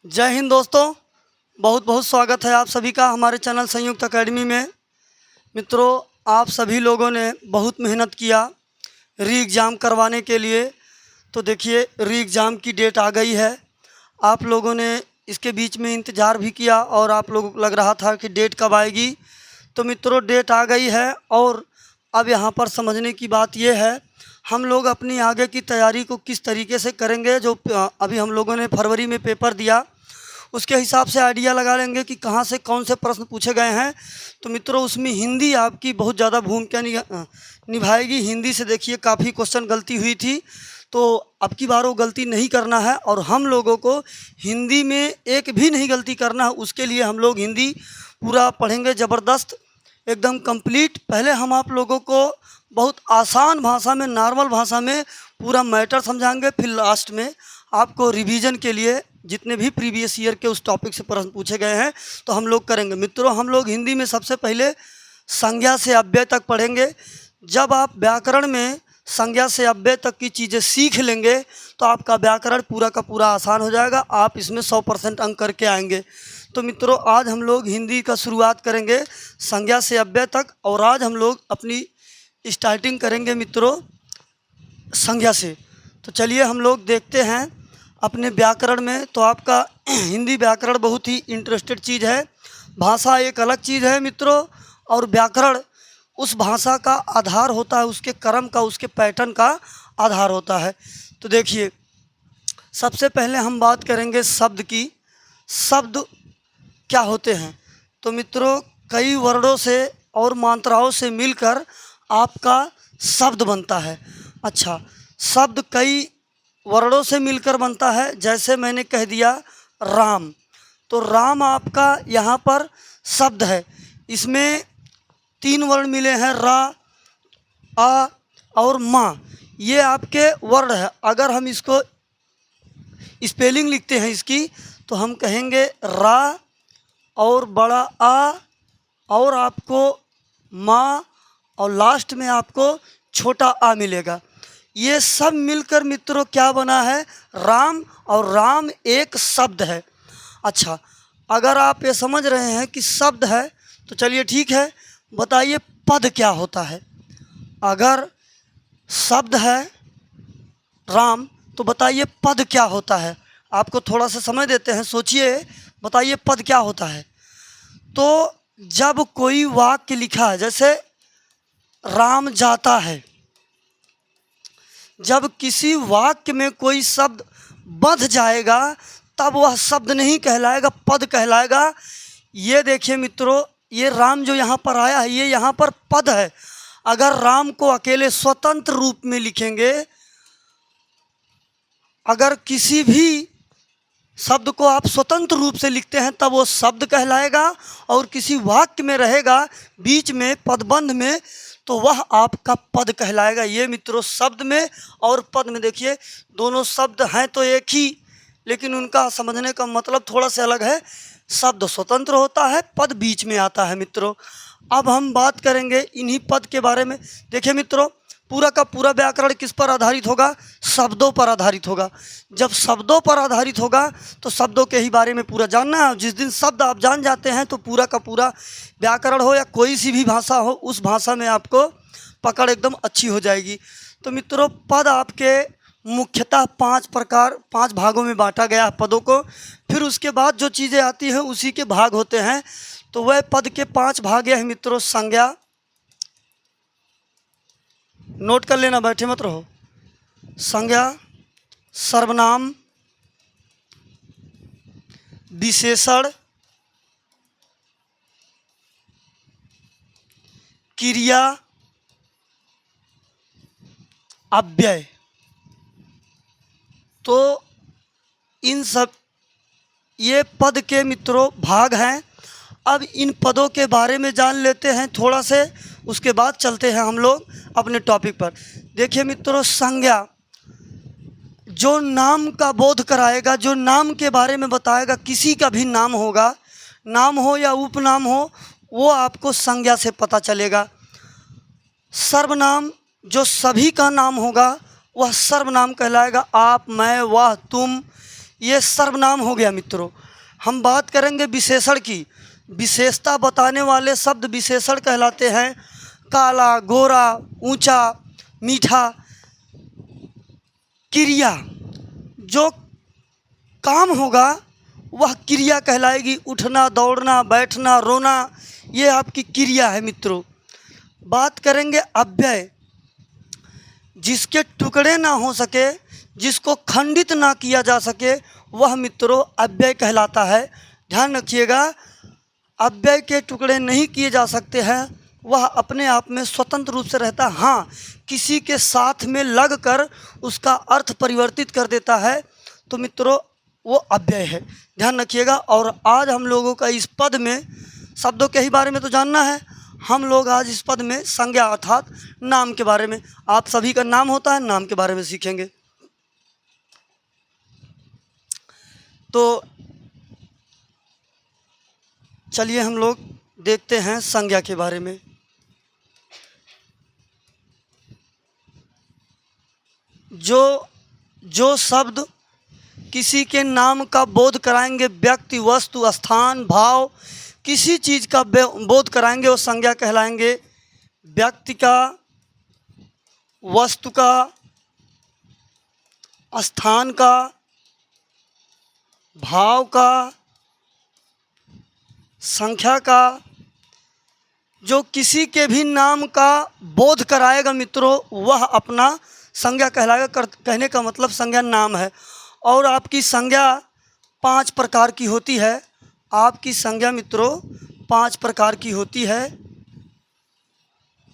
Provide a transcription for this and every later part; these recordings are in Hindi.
जय हिंद दोस्तों, बहुत बहुत स्वागत है आप सभी का हमारे चैनल संयुक्त एकेडमी में। मित्रों, आप सभी लोगों ने बहुत मेहनत किया री एग्ज़ाम करवाने के लिए। तो देखिए, री एग्ज़ाम की डेट आ गई है। आप लोगों ने इसके बीच में इंतज़ार भी किया और आप लोग लग रहा था कि डेट कब आएगी। तो मित्रों, डेट आ गई है और अब यहाँ पर समझने की बात यह है, हम लोग अपनी आगे की तैयारी को किस तरीके से करेंगे। जो अभी हम लोगों ने फरवरी में पेपर दिया, उसके हिसाब से आइडिया लगा लेंगे कि कहाँ से कौन से प्रश्न पूछे गए हैं। तो मित्रों, उसमें हिंदी आपकी बहुत ज़्यादा भूमिका निभाएगी। हिंदी से देखिए काफ़ी क्वेश्चन गलती हुई थी, तो अब की बार वो गलती नहीं करना है और हम लोगों को हिंदी में एक भी नहीं गलती करना है। उसके लिए हम लोग हिंदी पूरा पढ़ेंगे, ज़बरदस्त एकदम कंप्लीट। पहले हम आप लोगों को बहुत आसान भाषा में, नॉर्मल भाषा में पूरा मैटर समझाएंगे, फिर लास्ट में आपको रिवीजन के लिए जितने भी प्रीवियस ईयर के उस टॉपिक से प्रश्न पूछे गए हैं तो हम लोग करेंगे। मित्रों, हम लोग हिंदी में सबसे पहले संज्ञा से अव्यय तक पढ़ेंगे। जब आप व्याकरण में संज्ञा से अव्यय तक की चीज़ें सीख लेंगे तो आपका व्याकरण पूरा का पूरा आसान हो जाएगा। आप इसमें 100% अंक करके आएंगे। तो मित्रों, आज हम लोग हिंदी का शुरुआत करेंगे संज्ञा से अव्यय तक, और आज हम लोग अपनी स्टार्टिंग करेंगे मित्रों संज्ञा से। तो चलिए हम लोग देखते हैं अपने व्याकरण में। तो आपका हिंदी व्याकरण बहुत ही इंटरेस्टेड चीज़ है। भाषा एक अलग चीज़ है मित्रों, और व्याकरण उस भाषा का आधार होता है, उसके क्रम का, उसके पैटर्न का आधार होता है। तो देखिए, सबसे पहले हम बात करेंगे शब्द की। शब्द क्या होते हैं? तो मित्रों, कई वर्णों से और मात्राओं से मिलकर आपका शब्द बनता है। अच्छा, शब्द कई वर्णों से मिलकर बनता है। जैसे मैंने कह दिया राम, तो राम आपका यहाँ पर शब्द है। इसमें 3 वर्ण मिले हैं, रा, आ और माँ। ये आपके वर्ण है। अगर हम इसको स्पेलिंग लिखते हैं इसकी, तो हम कहेंगे रा और बड़ा आ और आपको माँ और लास्ट में आपको छोटा आ मिलेगा। ये सब मिलकर मित्रों क्या बना है? राम। और राम एक शब्द है। अच्छा, अगर आप ये समझ रहे हैं कि शब्द है तो चलिए ठीक है, बताइए पद क्या होता है? अगर शब्द है राम, तो बताइए पद क्या होता है? आपको थोड़ा सा समय देते हैं, सोचिए, बताइए पद क्या होता है। तो जब कोई वाक्य लिखा है, जैसे राम जाता है, जब किसी वाक्य में कोई शब्द बंध जाएगा तब वह शब्द नहीं कहलाएगा, पद कहलाएगा। ये देखिए मित्रों, ये राम जो यहाँ पर आया है, ये यहाँ पर पद है। अगर राम को अकेले स्वतंत्र रूप में लिखेंगे, अगर किसी भी शब्द को आप स्वतंत्र रूप से लिखते हैं तब वो शब्द कहलाएगा, और किसी वाक्य में रहेगा बीच में पदबंध में तो वह आपका पद कहलाएगा। ये मित्रों शब्द में और पद में देखिए, दोनों शब्द हैं तो एक ही, लेकिन उनका समझने का मतलब थोड़ा सा अलग है। शब्द स्वतंत्र होता है, पद बीच में आता है मित्रों। अब हम बात करेंगे इन्हीं पद के बारे में। देखिए मित्रों, पूरा का पूरा व्याकरण किस पर आधारित होगा? शब्दों पर आधारित होगा। जब शब्दों पर आधारित होगा तो शब्दों के ही बारे में पूरा जानना है। जिस दिन शब्द आप जान जाते हैं तो पूरा का पूरा व्याकरण हो या कोई सी भी भाषा हो, उस भाषा में आपको पकड़ एकदम अच्छी हो जाएगी। तो मित्रों, पद आपके मुख्यतः 5 भागों में बांटा गया है पदों को। फिर उसके बाद जो चीज़ें आती हैं उसी के भाग होते हैं। तो वह पद के 5 भाग हैं मित्रों। संज्ञा, नोट कर लेना, बैठे मत रहो। संज्ञा, सर्वनाम, विशेषण, क्रिया, अव्यय। तो इन सब ये पद के मित्रों भाग हैं। अब इन पदों के बारे में जान लेते हैं थोड़ा से, उसके बाद चलते हैं हम लोग अपने टॉपिक पर। देखिए मित्रों, संज्ञा जो नाम का बोध कराएगा, जो नाम के बारे में बताएगा। किसी का भी नाम होगा, नाम हो या उपनाम हो, वो आपको संज्ञा से पता चलेगा। सर्वनाम जो सभी का नाम होगा वह सर्वनाम कहलाएगा। आप, मैं, वह, तुम, ये सर्वनाम हो गया मित्रों। हम बात करेंगे विशेषण की। विशेषता बताने वाले शब्द विशेषण कहलाते हैं। काला, गोरा, ऊंचा, मीठा। क्रिया, जो काम होगा वह क्रिया कहलाएगी। उठना, दौड़ना, बैठना, रोना, ये आपकी क्रिया है मित्रों। बात करेंगे अव्यय, जिसके टुकड़े ना हो सके, जिसको खंडित ना किया जा सके, वह मित्रों अव्यय कहलाता है। ध्यान रखिएगा, अव्यय के टुकड़े नहीं किए जा सकते हैं, वह अपने आप में स्वतंत्र रूप से रहता है। हाँ, किसी के साथ में लगकर उसका अर्थ परिवर्तित कर देता है, तो मित्रों वो अव्यय है। ध्यान रखिएगा। और आज हम लोगों का इस पद में शब्दों के ही बारे में तो जानना है। हम लोग आज इस पद में संज्ञा अर्थात नाम के बारे में, आप सभी का नाम होता है, नाम के बारे में सीखेंगे। तो चलिए हम लोग देखते हैं संज्ञा के बारे में। जो शब्द किसी के नाम का बोध कराएंगे, व्यक्ति, वस्तु, स्थान, भाव, किसी चीज़ का बोध कराएंगे, वो संज्ञा कहलाएंगे। व्यक्ति का, वस्तु का, स्थान का, भाव का, संख्या का, जो किसी के भी नाम का बोध कराएगा मित्रों, वह अपना संज्ञा कहलाएगा। कहने का मतलब संज्ञा नाम है। और आपकी संज्ञा 5 प्रकार की होती है। आपकी संज्ञा मित्रों 5 प्रकार की होती है।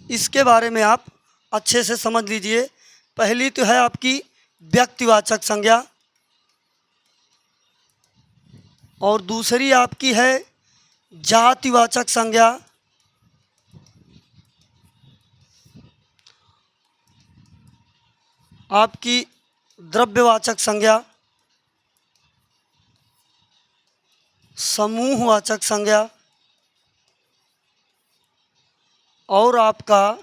इसके बारे में आप अच्छे से समझ लीजिए। पहली तो है आपकी व्यक्तिवाचक संज्ञा, और दूसरी आपकी है जातिवाचक संज्ञा, आपकी द्रव्यवाचक संज्ञा, समूहवाचक संज्ञा, और आपका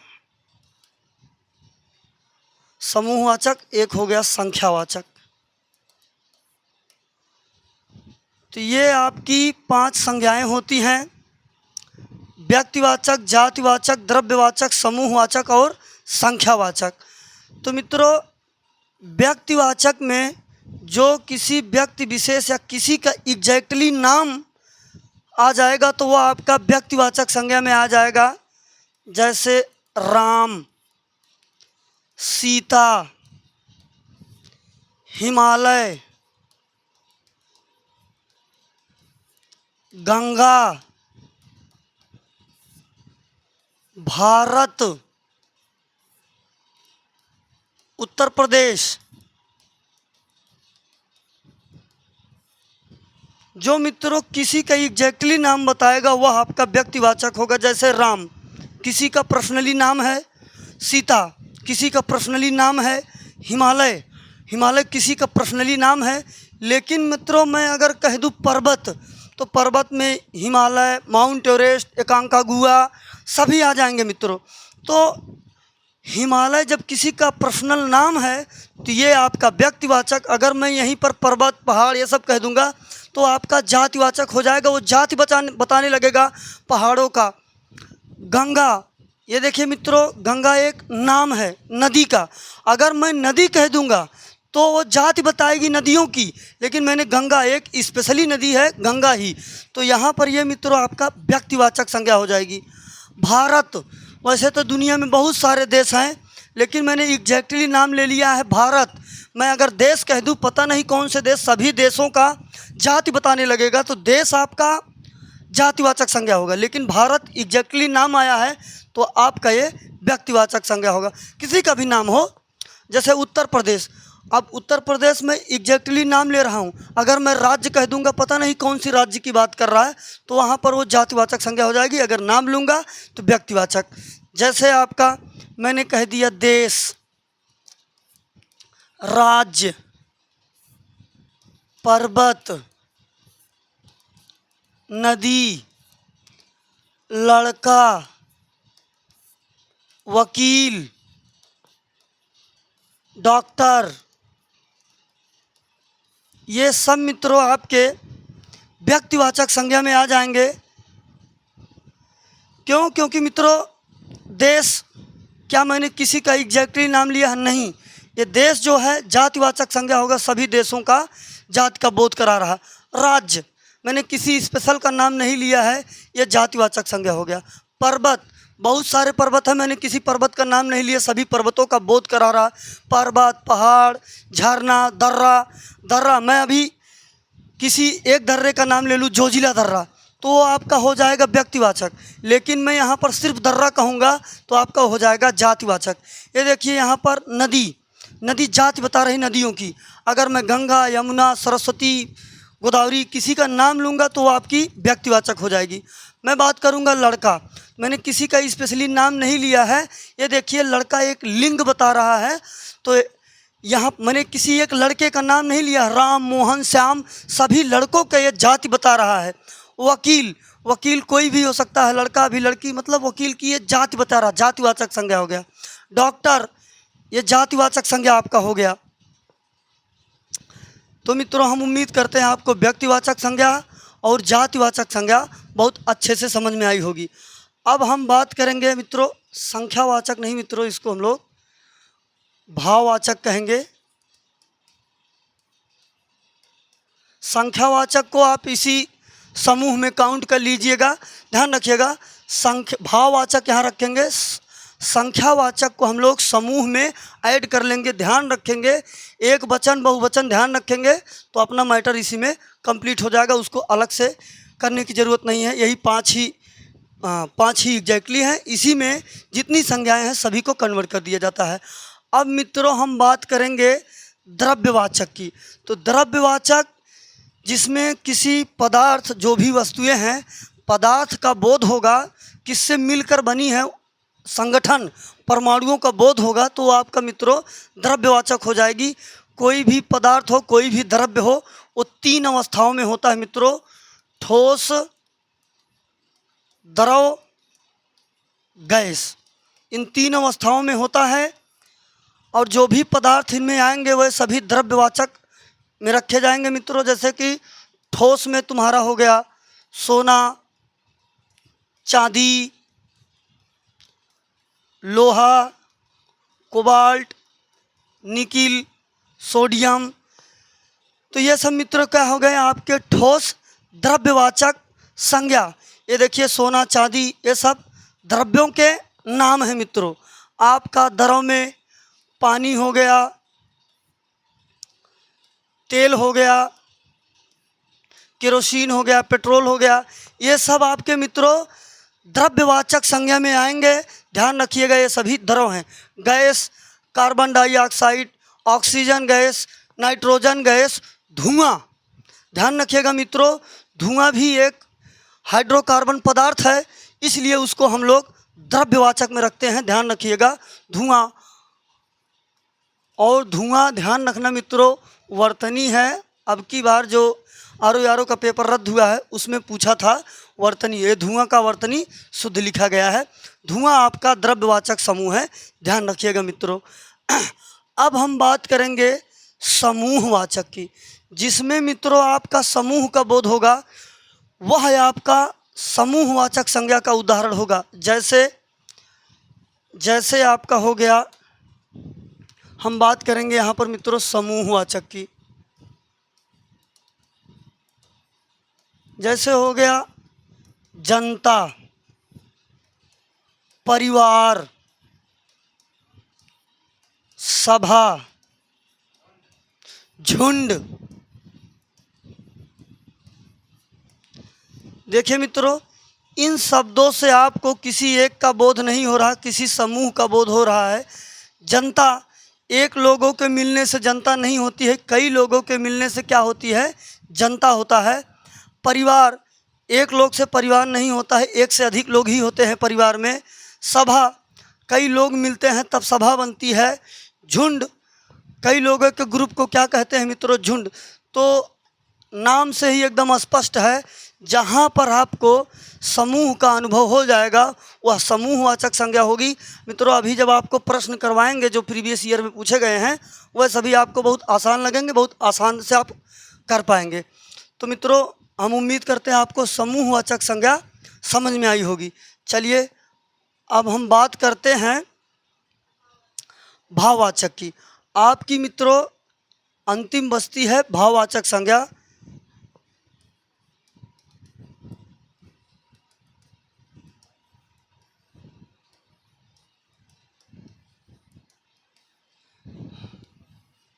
समूहवाचक एक हो गया संख्यावाचक। तो ये आपकी 5 संज्ञाएं होती हैं। व्यक्तिवाचक, जातिवाचक, द्रव्यवाचक, समूहवाचक और संख्यावाचक। तो मित्रों व्यक्तिवाचक में जो किसी व्यक्ति विशेष या किसी का एग्जैक्टली नाम आ जाएगा तो वह आपका व्यक्तिवाचक संज्ञा में आ जाएगा। जैसे राम, सीता, हिमालय, गंगा, भारत, उत्तर प्रदेश। जो मित्रों किसी का एग्जैक्टली नाम बताएगा वह आपका व्यक्तिवाचक होगा। जैसे राम किसी का पर्सनली नाम है, सीता किसी का पर्सनली नाम है, हिमालय किसी का पर्सनली नाम है। लेकिन मित्रों मैं अगर कह दूँ पर्वत, तो पर्वत में हिमालय, माउंट एवरेस्ट, एकांकागुआ सभी आ जाएंगे मित्रों। तो हिमालय जब किसी का पर्सनल नाम है तो ये आपका व्यक्तिवाचक। अगर मैं यहीं पर पर्वत, पहाड़ ये सब कह दूंगा तो आपका जातिवाचक हो जाएगा। वो जाति बताने लगेगा पहाड़ों का। गंगा, ये देखिए मित्रों गंगा एक नाम है नदी का। अगर मैं नदी कह दूंगा तो वो जाति बताएगी नदियों की, लेकिन मैंने गंगा एक स्पेशली नदी है गंगा ही, तो यहाँ पर ये मित्रों आपका व्यक्तिवाचक संज्ञा हो जाएगी। भारत, वैसे तो दुनिया में बहुत सारे देश हैं, लेकिन मैंने एग्जैक्टली नाम ले लिया है भारत। मैं अगर देश कह दूँ, पता नहीं कौन से देश, सभी देशों का जाति बताने लगेगा तो देश आपका जातिवाचक संज्ञा होगा। लेकिन भारत एग्जैक्टली नाम आया है तो आपका ये व्यक्तिवाचक संज्ञा होगा। किसी का भी नाम हो, जैसे उत्तर प्रदेश, अब उत्तर प्रदेश में एग्जैक्टली नाम ले रहा हूँ, अगर मैं राज्य कह दूंगा, पता नहीं कौन सी राज्य की बात कर रहा है, तो वहाँ पर वो जातिवाचक संज्ञा हो जाएगी। अगर नाम लूँगा तो व्यक्तिवाचक। जैसे आपका मैंने कह दिया देश, राज्य, पर्वत, नदी, लड़का, वकील, डॉक्टर, ये सब मित्रों आपके व्यक्तिवाचक संज्ञा में आ जाएंगे। क्यों? क्योंकि मित्रों देश, क्या मैंने किसी का एग्जैक्टली नाम लिया है? नहीं, ये देश जो है जातिवाचक संज्ञा होगा, सभी देशों का जाति का बोध करा रहा। राज्य, मैंने किसी स्पेशल का नाम नहीं लिया है, ये जातिवाचक संज्ञा हो गया। पर्वत, बहुत सारे पर्वत हैं, मैंने किसी पर्वत का नाम नहीं लिया, सभी पर्वतों का बोध करा रहा। पर्वत, पहाड़, झरना, दर्रा। दर्रा, मैं अभी किसी एक दर्रे का नाम ले लूँ, जोजिला दर्रा, तो वो आपका हो जाएगा व्यक्तिवाचक। लेकिन मैं यहाँ पर सिर्फ दर्रा कहूँगा तो आपका हो जाएगा जातिवाचक। ये देखिए यहाँ पर नदी, नदी जाति बता रही नदियों की। अगर मैं गंगा, यमुना, सरस्वती, गोदावरी किसी का नाम लूँगा तो वो आपकी व्यक्तिवाचक हो जाएगी। मैं बात करूँगा लड़का, मैंने किसी का स्पेशली नाम नहीं लिया है। ये देखिए लड़का एक लिंग बता रहा है, तो यहाँ मैंने किसी एक लड़के का नाम नहीं लिया। राम, मोहन, श्याम, सभी लड़कों का ये जाति बता रहा है। वकील, वकील कोई भी हो सकता है, लड़का भी लड़की, मतलब वकील की ये जाति बता रहा, जातिवाचक संज्ञा हो गया। डॉक्टर, ये जातिवाचक संज्ञा आपका हो गया। तो मित्रों हम उम्मीद करते हैं आपको व्यक्तिवाचक संज्ञा और जातिवाचक संज्ञा बहुत अच्छे से समझ में आई होगी। अब हम बात करेंगे मित्रों संख्यावाचक, नहीं मित्रों इसको हम लोग भाववाचक कहेंगे। संख्यावाचक को आप इसी समूह में काउंट कर लीजिएगा, ध्यान रखिएगा। भाववाचक यहाँ रखेंगे, संख्यावाचक को हम लोग समूह में ऐड कर लेंगे, ध्यान रखेंगे। एक वचन बहुवचन ध्यान रखेंगे तो अपना मैटर इसी में कंप्लीट हो जाएगा, उसको अलग से करने की ज़रूरत नहीं है। यही पाँच ही एग्जैक्टली हैं, इसी में जितनी संज्ञाएं हैं सभी को कन्वर्ट कर दिया जाता है। अब मित्रों हम बात करेंगे द्रव्यवाचक की। तो द्रव्यवाचक जिसमें किसी पदार्थ, जो भी वस्तुएं हैं, पदार्थ का बोध होगा, किससे मिलकर बनी है, संगठन, परमाणुओं का बोध होगा, तो आपका मित्रों द्रव्यवाचक हो जाएगी। कोई भी पदार्थ हो, कोई भी द्रव्य हो, वो तीन अवस्थाओं में होता है मित्रों, ठोस, द्रव, गैस, इन तीन अवस्थाओं में होता है। और जो भी पदार्थ इनमें आएंगे वह सभी द्रव्यवाचक में रखे जाएंगे मित्रों। जैसे कि ठोस में तुम्हारा हो गया सोना, चांदी, लोहा, कोबाल्ट, निकिल, सोडियम, तो ये सब मित्रों क्या हो गए आपके ठोस द्रव्यवाचक संज्ञा। ये देखिए सोना, चांदी, ये सब द्रव्यों के नाम हैं मित्रों। आपका द्रव में पानी हो गया, तेल हो गया, केरोसिन हो गया, पेट्रोल हो गया, ये सब आपके मित्रों द्रव्यवाचक संज्ञा में आएंगे, ध्यान रखिएगा। ये सभी द्रव हैं। Gas, carbon dioxide, oxygen gas, nitrogen gas, धुआं, ध्यान रखिएगा मित्रों, धुआं भी एक हाइड्रोकार्बन पदार्थ है, इसलिए उसको हम लोग द्रव्यवाचक में रखते हैं, ध्यान रखिएगा। धुआं, और धुआं ध्यान रखना मित्रों वर्तनी है। अब की बार जो आर का पेपर रद्द हुआ है उसमें पूछा था वर्तनी, ये धुआं का वर्तनी शुद्ध लिखा गया है। धुआं आपका द्रव्यवाचक समूह है, ध्यान रखिएगा मित्रों। अब हम बात करेंगे समूहवाचक की, जिसमें मित्रों आपका समूह का बोध होगा, वह है आपका समूहवाचक संज्ञा का उदाहरण होगा। जैसे आपका हो गया, हम बात करेंगे यहाँ पर मित्रों समूहवाचक की। जैसे हो गया जनता, परिवार, सभा, झुंड। देखिए मित्रों इन शब्दों से आपको किसी एक का बोध नहीं हो रहा, किसी समूह का बोध हो रहा है। जनता, एक लोगों के मिलने से जनता नहीं होती है, कई लोगों के मिलने से क्या होती है, जनता होता है। परिवार, एक लोग से परिवार नहीं होता है, एक से अधिक लोग ही होते हैं परिवार में। सभा, कई लोग मिलते हैं तब सभा बनती है। झुंड, कई लोगों के ग्रुप को क्या कहते हैं मित्रों, झुंड। तो नाम से ही एकदम स्पष्ट है, जहाँ पर आपको समूह का अनुभव हो जाएगा वह समूहवाचक संज्ञा होगी। मित्रों, अभी जब आपको प्रश्न करवाएंगे जो प्रीवियस ईयर में पूछे गए हैं वह सभी आपको बहुत आसान लगेंगे, बहुत आसान से आप कर पाएंगे। तो मित्रों, हम उम्मीद करते हैं आपको समूहवाचक संज्ञा समझ में आई होगी। चलिए अब हम बात करते हैं भाववाचक की। आपकी मित्रों अंतिम बस्ती है भाववाचक संज्ञा।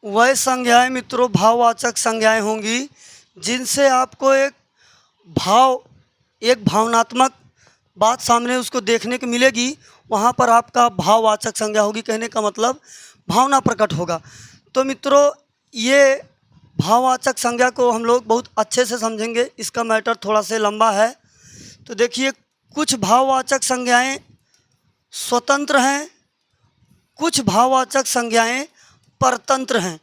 वह संज्ञाएं मित्रों भाववाचक संज्ञाएं होंगी जिनसे आपको एक भावनात्मक बात सामने उसको देखने को मिलेगी, वहाँ पर आपका भाववाचक संज्ञा होगी। कहने का मतलब भावना प्रकट होगा। तो मित्रों, ये भाववाचक संज्ञा को हम लोग बहुत अच्छे से समझेंगे, इसका मैटर थोड़ा सा लंबा है। तो देखिए, कुछ भाववाचक संज्ञाएं स्वतंत्र हैं, कुछ भाववाचक संज्ञाएं परतंत्र हैं।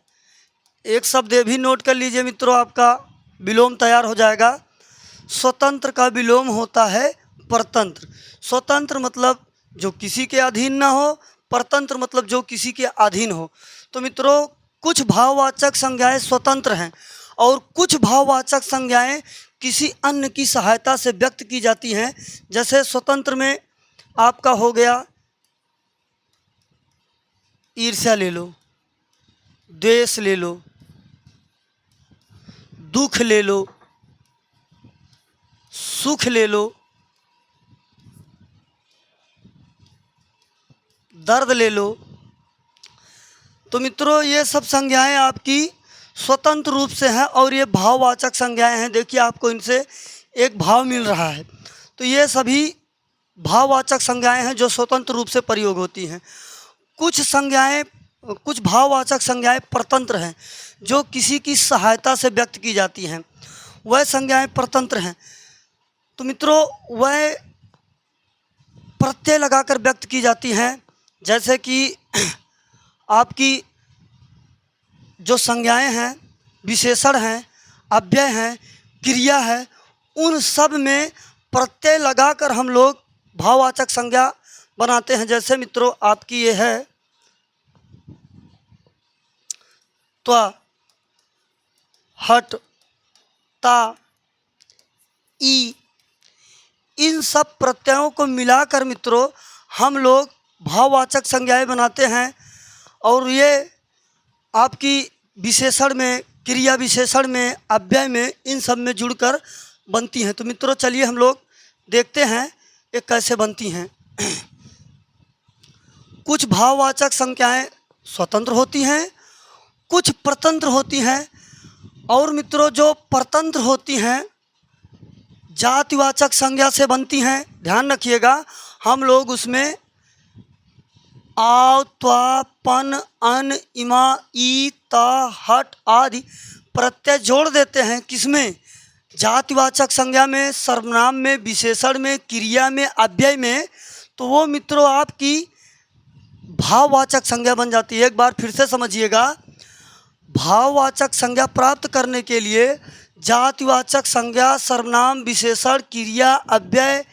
एक शब्द ये भी नोट कर लीजिए मित्रों, आपका विलोम तैयार हो जाएगा। स्वतंत्र का विलोम होता है परतंत्र। स्वतंत्र मतलब जो किसी के अधीन ना हो, परतंत्र मतलब जो किसी के अधीन हो। तो मित्रों, कुछ भाववाचक संज्ञाएं स्वतंत्र हैं और कुछ भाववाचक संज्ञाएं किसी अन्य की सहायता से व्यक्त की जाती हैं। जैसे स्वतंत्र में आपका हो गया ईर्ष्या ले लो, द्वेष ले लो, दुख ले लो, सुख ले लो, दर्द ले लो। तो मित्रों, ये सब संज्ञाएं आपकी स्वतंत्र रूप से हैं और ये भाववाचक संज्ञाएं हैं। देखिए, आपको इनसे एक भाव मिल रहा है। तो ये सभी भाववाचक संज्ञाएं हैं जो स्वतंत्र रूप से प्रयोग होती हैं। कुछ भाववाचक संज्ञाएं परतंत्र हैं जो किसी की सहायता से व्यक्त की जाती हैं, वह संज्ञाएं परतंत्र हैं। तो मित्रों, वह प्रत्यय लगाकर व्यक्त की जाती हैं। जैसे कि आपकी जो संज्ञाएं हैं, विशेषण हैं, अव्यय हैं, क्रिया है, उन सब में प्रत्यय लगाकर हम लोग भाववाचक संज्ञा बनाते हैं। जैसे मित्रों, आपकी ये है त्वा, हट, ता, ई। इन सब प्रत्ययों को मिलाकर मित्रों हम लोग भाववाचक संज्ञाएं बनाते हैं और ये आपकी विशेषण में, क्रिया विशेषण में, अव्यय में, इन सब में जुड़कर बनती हैं। तो मित्रों, चलिए हम लोग देखते हैं ये कैसे बनती हैं। कुछ भाववाचक संज्ञाएं स्वतंत्र होती हैं, कुछ परतंत्र होती हैं। और मित्रों, जो परतंत्र होती हैं जातिवाचक संज्ञा से बनती हैं। ध्यान रखिएगा, हम लोग उसमें आव, त्वा, पन, अन, इमा, ई, ता, हट आदि प्रत्यय जोड़ देते हैं। किसमें? जातिवाचक संज्ञा में, सर्वनाम में, विशेषण में, क्रिया में, अव्यय में। तो वो मित्रों आपकी भाववाचक संज्ञा बन जाती है। एक बार फिर से समझिएगा, भाववाचक संज्ञा प्राप्त करने के लिए जातिवाचक संज्ञा, सर्वनाम, विशेषण, क्रिया, अव्यय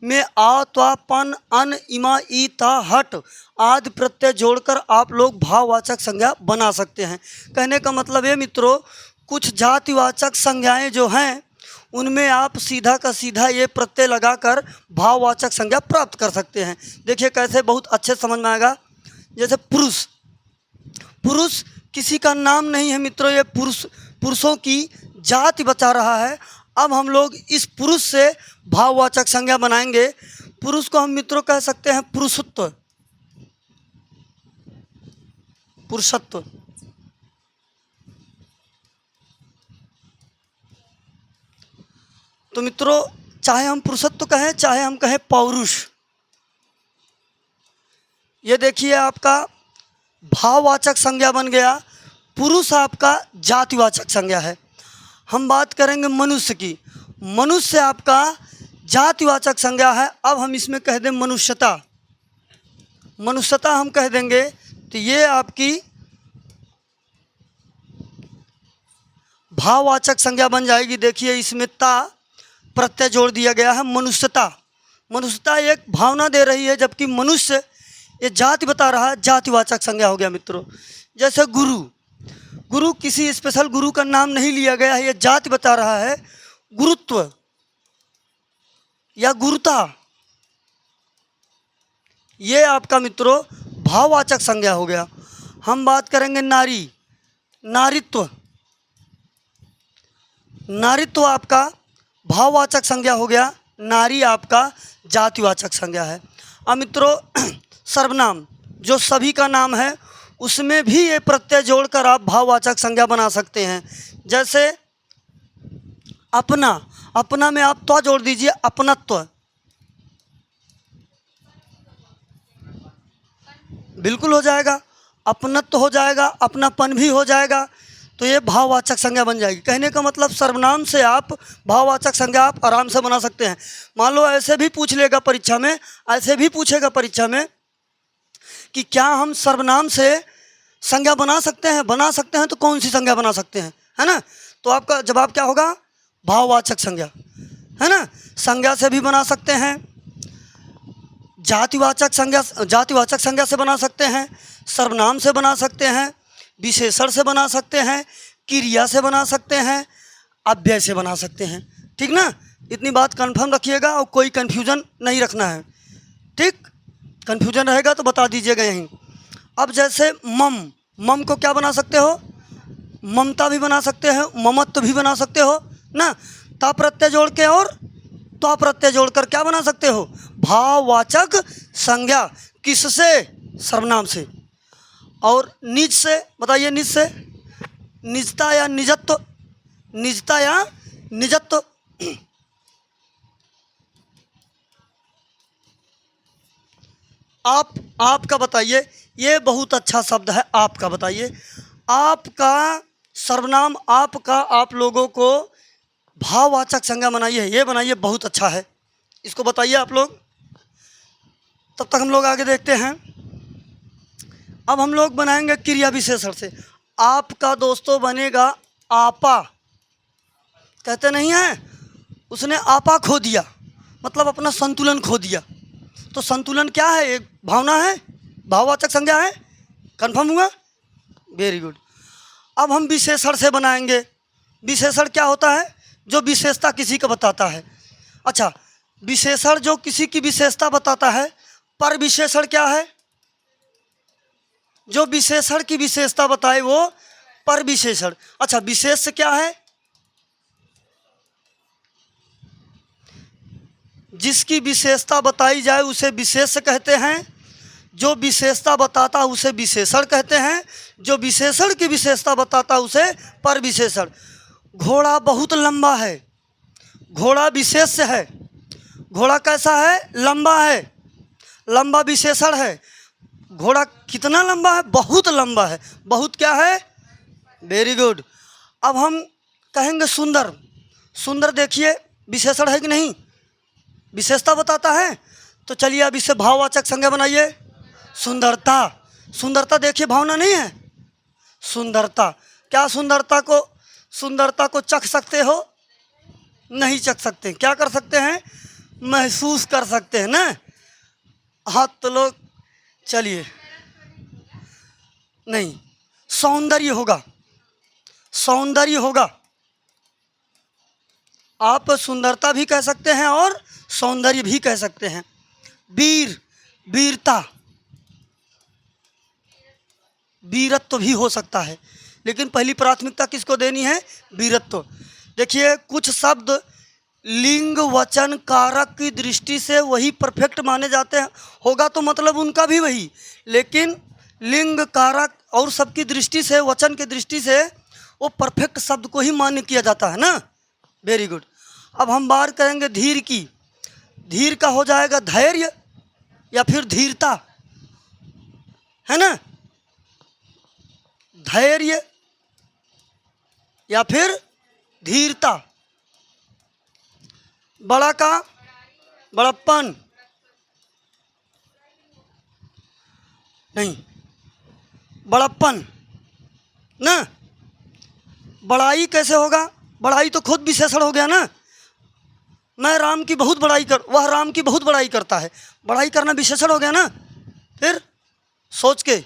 में आ, त्वा, पन, अन, इमा, ई, ता, हट आदि प्रत्यय जोड़कर आप लोग भाववाचक संज्ञा बना सकते हैं। कहने का मतलब ये मित्रों, कुछ जातिवाचक संज्ञाएं जो हैं उनमें आप सीधा का सीधा ये प्रत्यय लगाकर भाववाचक संज्ञा प्राप्त कर सकते हैं। देखिए कैसे, बहुत अच्छे समझ में आएगा। जैसे पुरुष, पुरुष किसी का नाम नहीं है मित्रों, ये पुरुषों की जाति बता रहा है। अब हम लोग इस पुरुष से भाववाचक संज्ञा बनाएंगे। पुरुष को हम मित्रों कह सकते हैं पुरुषत्व, पुरुषत्व। तो मित्रों, चाहे हम पुरुषत्व कहें, चाहे हम कहें पौरुष, ये देखिए आपका भाववाचक संज्ञा बन गया। पुरुष आपका जातिवाचक संज्ञा है। हम बात करेंगे मनुष्य की। मनुष्य आपका जातिवाचक संज्ञा है। अब हम इसमें कह दें मनुष्यता, मनुष्यता हम कह देंगे। तो ये आपकी भाववाचक संज्ञा बन जाएगी। देखिए इसमें ता प्रत्यय जोड़ दिया गया है। मनुष्यता, मनुष्यता एक भावना दे रही है, जबकि मनुष्य ये जाति बता रहा है, जातिवाचक संज्ञा हो गया मित्रों। जैसे गुरु, गुरु किसी स्पेशल गुरु का नाम नहीं लिया गया है, ये जाति बता रहा है। गुरुत्व या गुरुता, ये आपका मित्रों भाववाचक संज्ञा हो गया। हम बात करेंगे नारी, नारित्व, नारित्व आपका भाववाचक संज्ञा हो गया, नारी आपका जातिवाचक संज्ञा है। अब मित्रों सर्वनाम जो सभी का नाम है, उसमें भी ये प्रत्यय जोड़कर आप भाववाचक संज्ञा बना सकते हैं। जैसे अपना, अपना में आप तो जोड़ दीजिए, अपनत्व, बिल्कुल हो जाएगा, अपनत्व हो जाएगा, अपनापन भी हो जाएगा, तो ये भाववाचक संज्ञा बन जाएगी। कहने का मतलब सर्वनाम से आप भाववाचक संज्ञा आप आराम से बना सकते हैं। मान लो ऐसे भी पूछ लेगा परीक्षा में, ऐसे भी पूछेगा परीक्षा में कि क्या हम सर्वनाम से संज्ञा बना सकते हैं, बना सकते हैं तो कौन सी संज्ञा बना सकते हैं, है ना। तो आपका जवाब क्या होगा, भाववाचक संज्ञा, है ना। संज्ञा से भी बना सकते हैं, जातिवाचक संज्ञा, जातिवाचक संज्ञा से बना सकते हैं, सर्वनाम से बना सकते हैं, विशेषण से बना सकते हैं, क्रिया से बना सकते हैं, अव्यय से बना सकते हैं। ठीक ना, इतनी बात कंफर्म रखिएगा और कोई कन्फ्यूजन नहीं रखना है। ठीक, कन्फ्यूजन रहेगा तो बता दीजिएगा यहीं। अब जैसे मम, मम को क्या बना सकते हो, ममता भी बना सकते हो, ममत्व भी बना सकते हो ना। ता प्रत्यय जोड़ के और त्वा प्रत्यय जोड़कर क्या बना सकते हो, भाववाचक संज्ञा। किससे, सर्वनाम से। और निज से, बताइए निज से, निजता या निजत्व, निजता या निजत्व। आपका बताइए, ये बहुत अच्छा शब्द है, आपका बताइए। आपका सर्वनाम आपका, आप लोगों को भाववाचक संज्ञा बनाइए, ये बनाइए, बहुत अच्छा है, इसको बताइए आप लोग। तब तक हम लोग आगे देखते हैं। अब हम लोग बनाएंगे क्रिया विशेषण से। आपका दोस्तों बनेगा आपा, कहते नहीं है उसने आपा खो दिया, मतलब अपना संतुलन खो दिया। तो संतुलन क्या है, एक भावना है, भाववाचक संज्ञा है, कंफर्म हुआ, वेरी गुड। अब हम विशेषण से बनाएंगे। विशेषण क्या होता है, जो विशेषता किसी का बताता है। अच्छा, विशेषण जो किसी की विशेषता बताता है। पर विशेषण क्या है, जो विशेषण की विशेषता बताए वो पर विशेषण। अच्छा, विशेष क्या है, जिसकी विशेषता बताई जाए उसे विशेष कहते हैं, जो विशेषता बताता उसे विशेषण कहते हैं, जो विशेषण की विशेषता बताता उसे पर विशेषण। घोड़ा बहुत लंबा है, घोड़ा विशेष है। घोड़ा कैसा है, लंबा है, लंबा विशेषण है। घोड़ा कितना लंबा है, बहुत लंबा है, बहुत क्या है, वेरी गुड। अब हम कहेंगे सुंदर, सुंदर देखिए विशेषण है कि नहीं, विशेषता बताता है। तो चलिए अब इससे भाववाचक संज्ञा बनाइए, सुंदरता। सुंदरता देखिए भावना नहीं है, सुंदरता। क्या सुंदरता को, सुंदरता को चख सकते हो, नहीं चख सकते, क्या कर सकते हैं, महसूस कर सकते हैं ना। हाथ तो लोग, चलिए नहीं, सौंदर्य होगा, सौंदर्य होगा। आप सुंदरता भी कह सकते हैं और सौंदर्य भी कह सकते हैं। वीर, वीरता, वीरत्व भी हो सकता है, लेकिन पहली प्राथमिकता किसको देनी है, वीरत्व। देखिए कुछ शब्द लिंग वचन कारक की दृष्टि से वही परफेक्ट माने जाते हैं, होगा तो मतलब उनका भी वही, लेकिन लिंग कारक और सबकी दृष्टि से, वचन की दृष्टि से वो परफेक्ट शब्द को ही मान्य किया जाता है ना, वेरी गुड। अब हम बात करेंगे धीर की। धीर का हो जाएगा धैर्य या फिर धीरता, है ना, धैर्य या फिर धीरता। बड़ा का बड़प्पन, नहीं, बड़प्पन ना, बड़ाई कैसे होगा? बड़ाई तो खुद विशेषण हो गया ना। मैं राम की बहुत बड़ाई कर, वह राम की बहुत बड़ाई करता है, बड़ाई करना विशेषण हो गया ना। फिर सोच के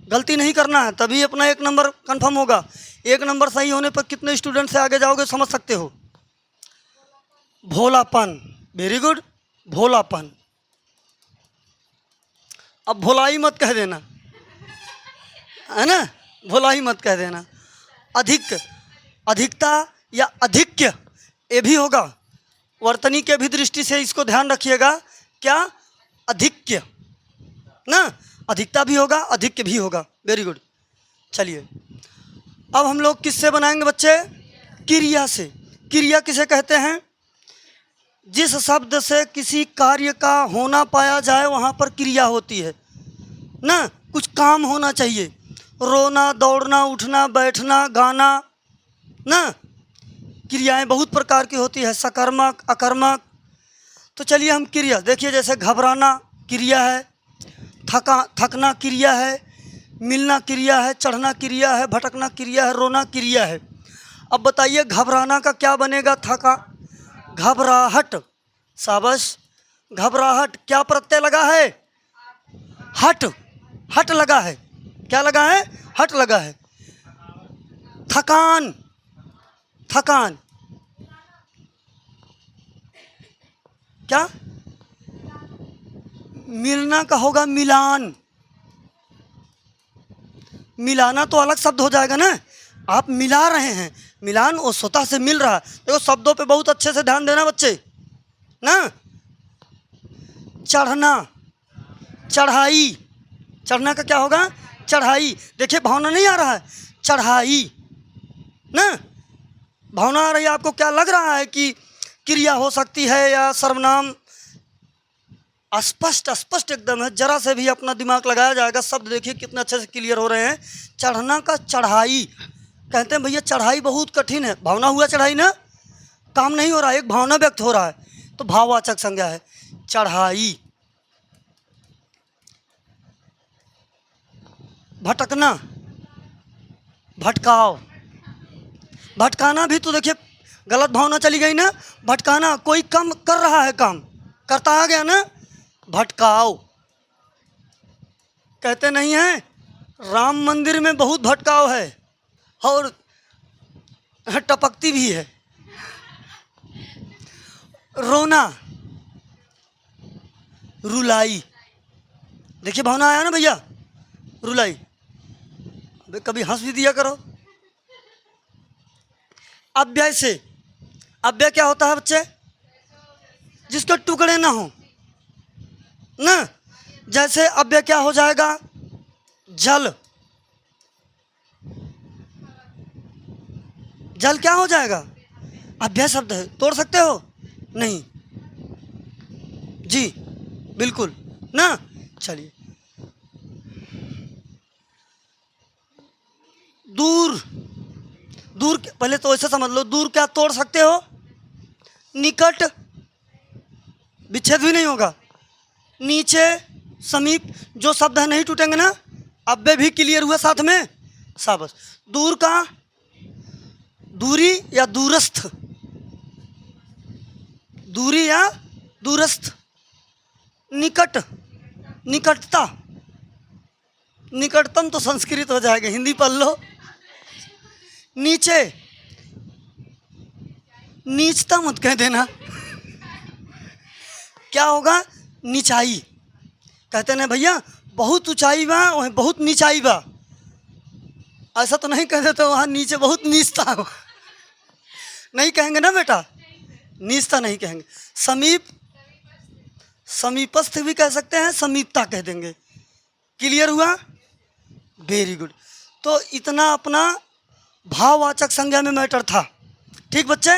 गलती नहीं करना है, तभी अपना 1 नंबर कंफर्म होगा। 1 नंबर सही होने पर कितने स्टूडेंट से आगे जाओगे समझ सकते हो। भोलापन, वेरी गुड, भोलापन। अब भोलाई मत कह देना, है ना, भोलाई मत कह देना। अधिक, अधिकता या अधिक्य ये भी होगा, वर्तनी के भी दृष्टि से इसको ध्यान रखिएगा। क्या? अधिक्य ना, अधिकता भी होगा, अधिक्य भी होगा, वेरी गुड। चलिए अब हम लोग किससे बनाएंगे बच्चे? क्रिया से। क्रिया किसे कहते हैं? जिस शब्द से किसी कार्य का होना पाया जाए वहाँ पर क्रिया होती है ना। कुछ काम होना चाहिए, रोना, दौड़ना, उठना, बैठना, गाना ना। क्रियाएं बहुत प्रकार की होती है, सकर्मक, अकर्मक। तो चलिए हम क्रिया देखिए, जैसे घबराना क्रिया है, थकना क्रिया है, मिलना क्रिया है, चढ़ना क्रिया है, भटकना क्रिया है, रोना क्रिया है। अब बताइए घबराना का क्या बनेगा? घबराहट। शाबाश, घबराहट। क्या प्रत्यय लगा है? हट, हट लगा है। क्या लगा है? हट लगा है। थकान, थकान। क्या? मिलना का होगा मिलान। मिलाना तो अलग शब्द हो जाएगा ना, आप मिला रहे हैं, मिलान वो स्वतः से मिल रहा है। देखो शब्दों पे बहुत अच्छे से ध्यान देना बच्चे ना। चढ़ना, चढ़ाई। चढ़ना का क्या होगा? चढ़ाई। देखिए भावना नहीं आ रहा है, चढ़ाई ना, भावना आ रही है आपको। क्या लग रहा है कि क्रिया हो सकती है या सर्वनाम? स्पष्ट, स्पष्ट एकदम है, जरा से भी अपना दिमाग लगाया जाएगा। शब्द देखिए कितने अच्छे से क्लियर हो रहे हैं। चढ़ना का चढ़ाई कहते हैं। भैया चढ़ाई बहुत कठिन है, भावना हुआ चढ़ाई ना, काम नहीं हो रहा है, एक भावना व्यक्त हो रहा है, तो भाववाचक संज्ञा है चढ़ाई। भटकना, भटकाव। भटकाना भी तो देखिए गलत भावना चली गई ना। भटकाना, कोई कम कर रहा है, काम करता आ गया ना, भटकाव। कहते नहीं हैं राम मंदिर में बहुत भटकाव है और टपकती भी है। रोना, रुलाई। देखिए भावना आया ना भैया, रुलाई। कभी हंस भी दिया करो। अव्यय से, अव्यय क्या होता है बच्चे? जिसके टुकड़े ना हो ना। जैसे अव्यय क्या हो जाएगा? जल। जल क्या हो जाएगा? अव्यय शब्द है, तोड़ सकते हो? नहीं जी, बिल्कुल ना। चलिए दूर, दूर पहले तो ऐसे समझ लो, दूर क्या तोड़ सकते हो? निकट, विच्छेद भी नहीं होगा। नीचे, समीप, जो शब्द है नहीं टूटेंगे ना। अव्यय भी क्लियर हुआ साथ में, शाबाश। दूर का दूरी या दूरस्थ, दूरी या दूरस्थ। निकट, निकटता। निकटतम तो संस्कृत हो जाएगा, हिंदी पढ़ लो। नीचे, नीचता मत कह देना, क्या होगा? नीचाई। कहते ना भैया बहुत ऊंचाई बा वहाँ बहुत नीचाई बा, ऐसा तो नहीं कह देते वहाँ नीचे बहुत नीचता हो, नहीं कहेंगे ना बेटा, नीचता नहीं कहेंगे। समीप, समीपस्थ भी कह सकते हैं, समीपता कह देंगे। क्लियर हुआ? Very good. तो इतना अपना भाववाचक संज्ञा में मैटर था। ठीक बच्चे?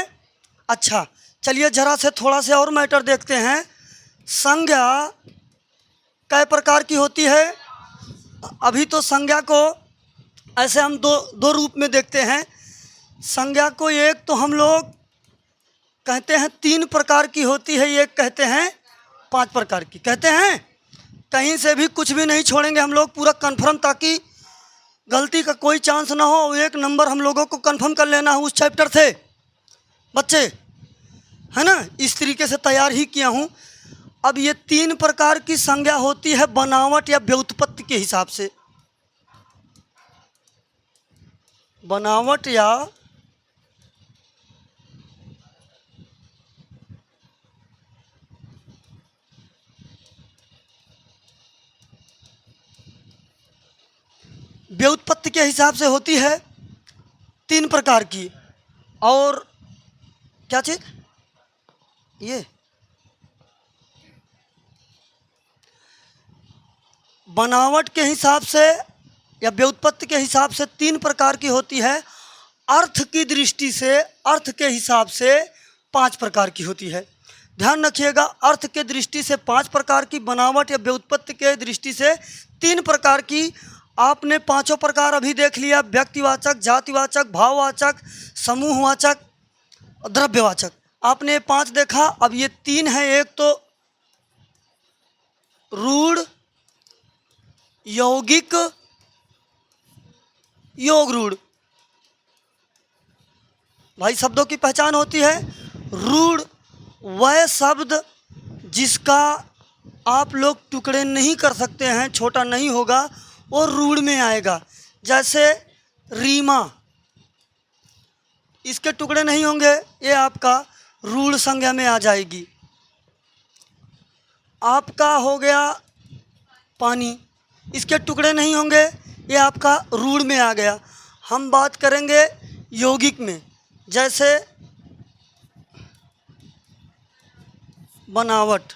अच्छा चलिए जरा से थोड़ा से और मैटर देखते हैं। संज्ञा कई प्रकार की होती है। अभी तो संज्ञा को ऐसे हम दो रूप में देखते हैं। संज्ञा को एक तो हम लोग कहते हैं 3 प्रकार की होती है, एक कहते हैं 5 प्रकार की। कहते हैं कहीं से भी कुछ भी नहीं छोड़ेंगे हम लोग, पूरा कन्फर्म, ताकि गलती का कोई चांस ना हो। 1 नंबर हम लोगों को कंफर्म कर लेना है उस चैप्टर से बच्चे, है ना। इस तरीके से तैयार ही किया हूँ। अब ये 3 प्रकार की संज्ञा होती है बनावट या व्युत्पत्ति के हिसाब से। बनावट या व्युत्पत्ति के हिसाब से होती है 3 प्रकार की। और क्या चीज़ ये बनावट के हिसाब से या व्युत्पत्ति के हिसाब से 3 प्रकार की होती है। अर्थ की दृष्टि से, अर्थ के हिसाब से 5 प्रकार की होती है। ध्यान रखिएगा, अर्थ के दृष्टि से 5 प्रकार की, बनावट या व्युत्पत्ति के दृष्टि से 3 प्रकार की। आपने 5 प्रकार अभी देख लिया, व्यक्तिवाचक, जातिवाचक, भाववाचक, समूहवाचक, द्रव्यवाचक। आपने 5 देखा। अब ये 3 है। एक तो रूढ़, यौगिक, योग रूढ़। भाई शब्दों की पहचान होती है। रूढ़ वह शब्द जिसका आप लोग टुकड़े नहीं कर सकते हैं, छोटा नहीं होगा, और रूढ़ में आएगा। जैसे रीमा, इसके टुकड़े नहीं होंगे, ये आपका रूढ़ संज्ञा में आ जाएगी। आपका हो गया पानी, इसके टुकड़े नहीं होंगे, ये आपका रूढ़ में आ गया। हम बात करेंगे यौगिक में, जैसे बनावट,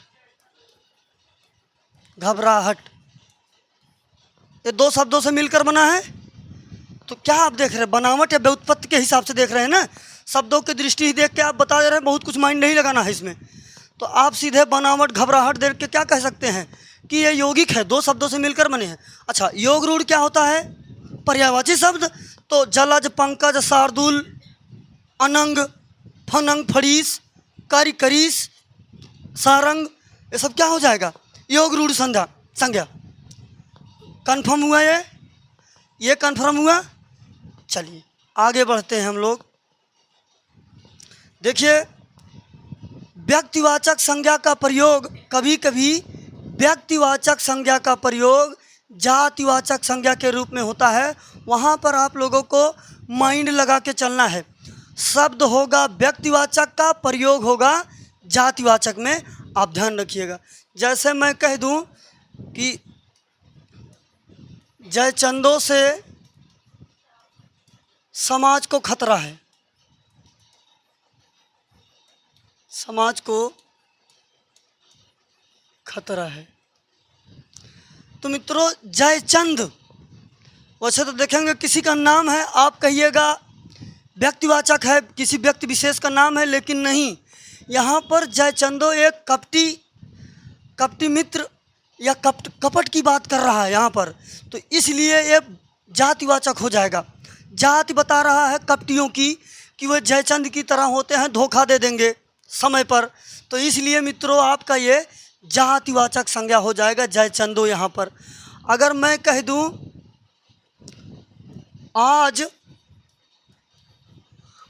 घबराहट, ये 2 शब्दों से मिलकर बना है। तो क्या आप देख रहे हैं, बनावट या व्युत्पत्ति के हिसाब से देख रहे हैं ना। शब्दों की दृष्टि ही देख के आप बता दे रहे हैं, बहुत कुछ माइंड नहीं लगाना है इसमें। तो आप सीधे बनावट, घबराहट देख के क्या कह सकते हैं कि ये यौगिक है, 2 शब्दों से मिलकर बने हैं। अच्छा, योग रूढ़ क्या होता है, पर्यायवाची शब्द। तो जलज, पंकज, शार्दूल, अनंग, फनंग, फड़ीस, करी, करीस, सारंग, ये सब क्या हो जाएगा, योग रूढ़ संज्ञा। कन्फर्म हुआ ये कन्फर्म हुआ। चलिए आगे बढ़ते हैं हम लोग। देखिए, व्यक्तिवाचक संज्ञा का प्रयोग, कभी कभी व्यक्तिवाचक संज्ञा का प्रयोग जातिवाचक संज्ञा के रूप में होता है। वहाँ पर आप लोगों को माइंड लगा के चलना है। शब्द होगा व्यक्तिवाचक का, प्रयोग होगा जातिवाचक में, आप ध्यान रखिएगा। जैसे मैं कह दूं कि जयचंदों से समाज को खतरा है, समाज को खतरा है। तो मित्रों, जयचंद, वैसे तो देखेंगे किसी का नाम है, आप कहिएगा व्यक्तिवाचक है, किसी व्यक्ति विशेष का नाम है, लेकिन नहीं, यहाँ पर जयचंदो एक कपटी मित्र या कपट की बात कर रहा है यहाँ पर। तो इसलिए ये जातिवाचक हो जाएगा। जाति बता रहा है कपटियों की कि वह जयचंद की तरह होते हैं, धोखा दे देंगे समय पर। तो इसलिए मित्रों आपका ये जातिवाचक संज्ञा हो जाएगा जयचंदो। यहाँ पर अगर मैं कह दूं आज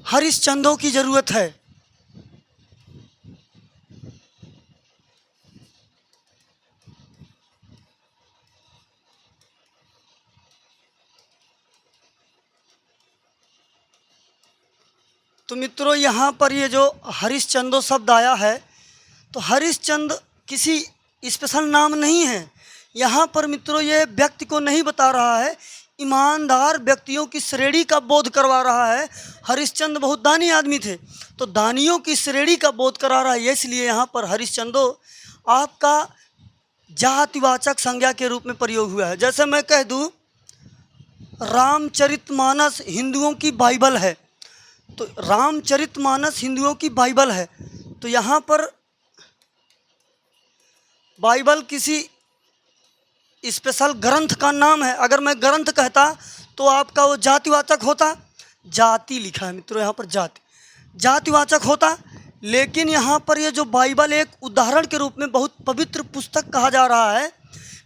हरिश्चंदों की ज़रूरत है, तो मित्रों यहाँ पर ये जो हरिश्चंदो शब्द आया है, तो हरिश्चंद किसी स्पेशल नाम नहीं है। यहाँ पर मित्रों ये व्यक्ति को नहीं बता रहा है, ईमानदार व्यक्तियों की श्रेणी का बोध करवा रहा है। हरिश्चंद बहुत दानी आदमी थे, तो दानियों की श्रेणी का बोध करा रहा है, इसलिए यहाँ पर हरिश्चंदो आपका जातिवाचक संज्ञा के रूप में प्रयोग हुआ है। जैसे मैं कह दूँ रामचरितमानस हिंदुओं की बाइबल है, तो रामचरितमानस हिंदुओं की बाइबल है, तो यहाँ पर बाइबल किसी स्पेशल ग्रंथ का नाम है। अगर मैं ग्रंथ कहता तो आपका वो जातिवाचक होता, जाति लिखा है मित्रों यहाँ पर, जातिवाचक होता। लेकिन यहाँ पर ये जो बाइबल एक उदाहरण के रूप में बहुत पवित्र पुस्तक कहा जा रहा है,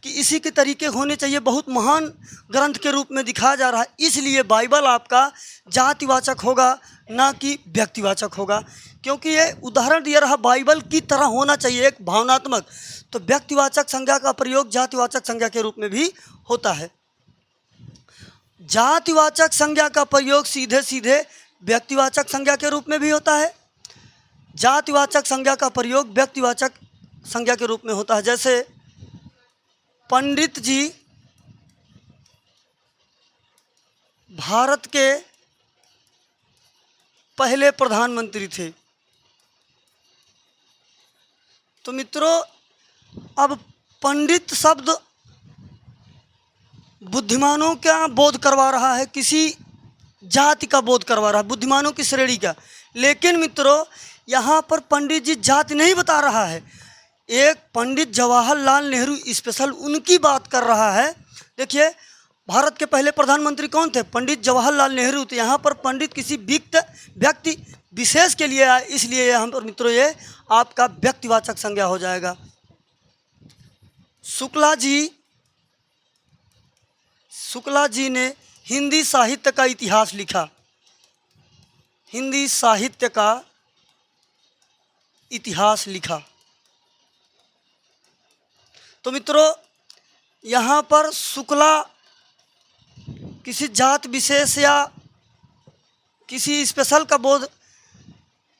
कि इसी के तरीके होने चाहिए, बहुत महान ग्रंथ के रूप में दिखाया जा रहा है। इसलिए बाइबल आपका जातिवाचक होगा, ना कि व्यक्तिवाचक होगा, क्योंकि ये उदाहरण दिया रहा बाइबल की तरह होना चाहिए, एक भावनात्मक। तो व्यक्तिवाचक संज्ञा का प्रयोग जातिवाचक संज्ञा के रूप में भी होता है। जातिवाचक संज्ञा का प्रयोग सीधे सीधे व्यक्तिवाचक संज्ञा के रूप में भी होता है, जातिवाचक संज्ञा का प्रयोग व्यक्तिवाचक संज्ञा के रूप में होता है। जैसे पंडित जी भारत के पहले प्रधानमंत्री थे। तो मित्रों, अब पंडित शब्द बुद्धिमानों का बोध करवा रहा है, किसी जाति का बोध करवा रहा है, बुद्धिमानों की श्रेणी का। लेकिन मित्रों, यहाँ पर पंडित जी जाति नहीं बता रहा है, एक पंडित जवाहरलाल नेहरू स्पेशल उनकी बात कर रहा है। देखिए, भारत के पहले प्रधानमंत्री कौन थे? पंडित जवाहरलाल नेहरू। तो यहाँ पर पंडित किसी व्यक्ति विशेष के लिए आए, इसलिए यहाँ पर मित्रों ये आपका व्यक्तिवाचक संज्ञा हो जाएगा। शुक्ला जी ने हिंदी साहित्य का इतिहास लिखा, हिंदी साहित्य का इतिहास लिखा। तो मित्रों, यहाँ पर शुक्ला किसी जात विशेष या किसी स्पेशल का बोध,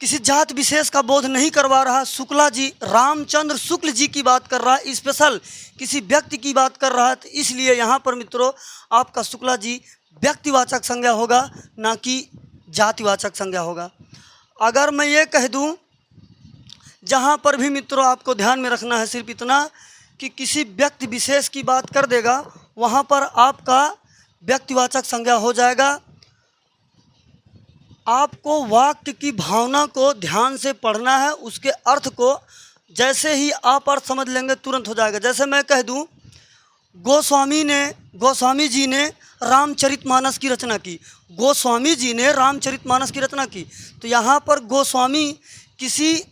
किसी जात विशेष का बोध नहीं करवा रहा। शुक्ला जी रामचंद्र शुक्ल जी की बात कर रहा है, स्पेशल किसी व्यक्ति की बात कर रहा है। तो इसलिए यहाँ पर मित्रों आपका शुक्ला जी व्यक्तिवाचक संज्ञा होगा, ना कि जातिवाचक संज्ञा होगा। अगर मैं ये कह दूँ, जहाँ पर भी मित्रों आपको ध्यान में रखना है सिर्फ इतना कि किसी व्यक्ति विशेष की बात कर देगा, वहाँ पर आपका व्यक्तिवाचक संज्ञा हो जाएगा। आपको वाक्य की भावना को ध्यान से पढ़ना है, उसके अर्थ को जैसे ही आप अर्थ समझ लेंगे तुरंत हो जाएगा। जैसे मैं कह दूं, गोस्वामी जी ने रामचरितमानस की रचना की, गोस्वामी जी ने रामचरितमानस की रचना की। तो यहाँ पर गोस्वामी किसी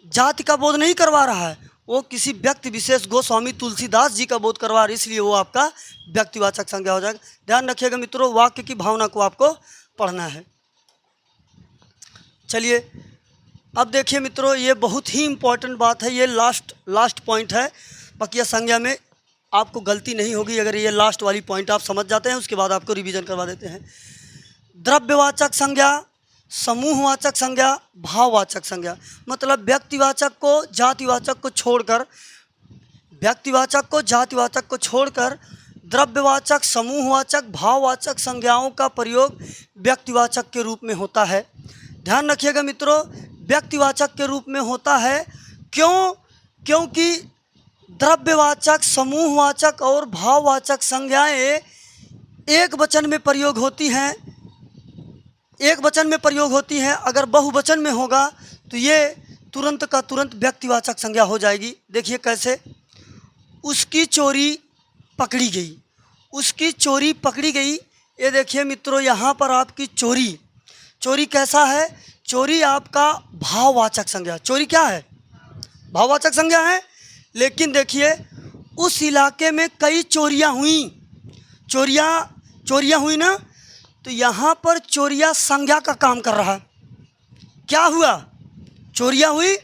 जाति का बोध नहीं करवा रहा है, वो किसी व्यक्ति विशेष गोस्वामी तुलसीदास जी का बोध करवा रहा है, इसलिए वो आपका व्यक्तिवाचक संज्ञा हो जाएगा। ध्यान रखिएगा मित्रों, वाक्य की भावना को आपको पढ़ना है। चलिए अब देखिए मित्रों, ये बहुत ही इम्पोर्टेंट बात है, ये लास्ट पॉइंट है। बकिया संज्ञा में आपको गलती नहीं होगी अगर ये लास्ट वाली पॉइंट आप समझ जाते हैं, उसके बाद आपको रिवीजन करवा देते हैं। द्रव्यवाचक संज्ञा, समूहवाचक संज्ञा, भाववाचक संज्ञा। मतलब व्यक्तिवाचक को जातिवाचक को छोड़कर द्रव्यवाचक, समूहवाचक, भाववाचक संज्ञाओं का प्रयोग व्यक्तिवाचक के रूप में होता है। ध्यान रखिएगा मित्रों, व्यक्तिवाचक के रूप में होता है। क्योंकि द्रव्यवाचक, समूहवाचक और भाववाचक संज्ञाएं एक वचन में प्रयोग होती हैं, अगर बहुवचन में होगा तो ये तुरंत का तुरंत व्यक्तिवाचक संज्ञा हो जाएगी। देखिए कैसे, उसकी चोरी पकड़ी गई। ये देखिए मित्रों, यहाँ पर आपकी चोरी कैसा है? चोरी आपका भाववाचक संज्ञा। चोरी क्या है? भाववाचक संज्ञा है। लेकिन देखिए, उस इलाके में कई चोरियां हुई ना, तो यहाँ पर चोरियां संज्ञा का काम कर रहा है। क्या हुआ? चोरियां हुई।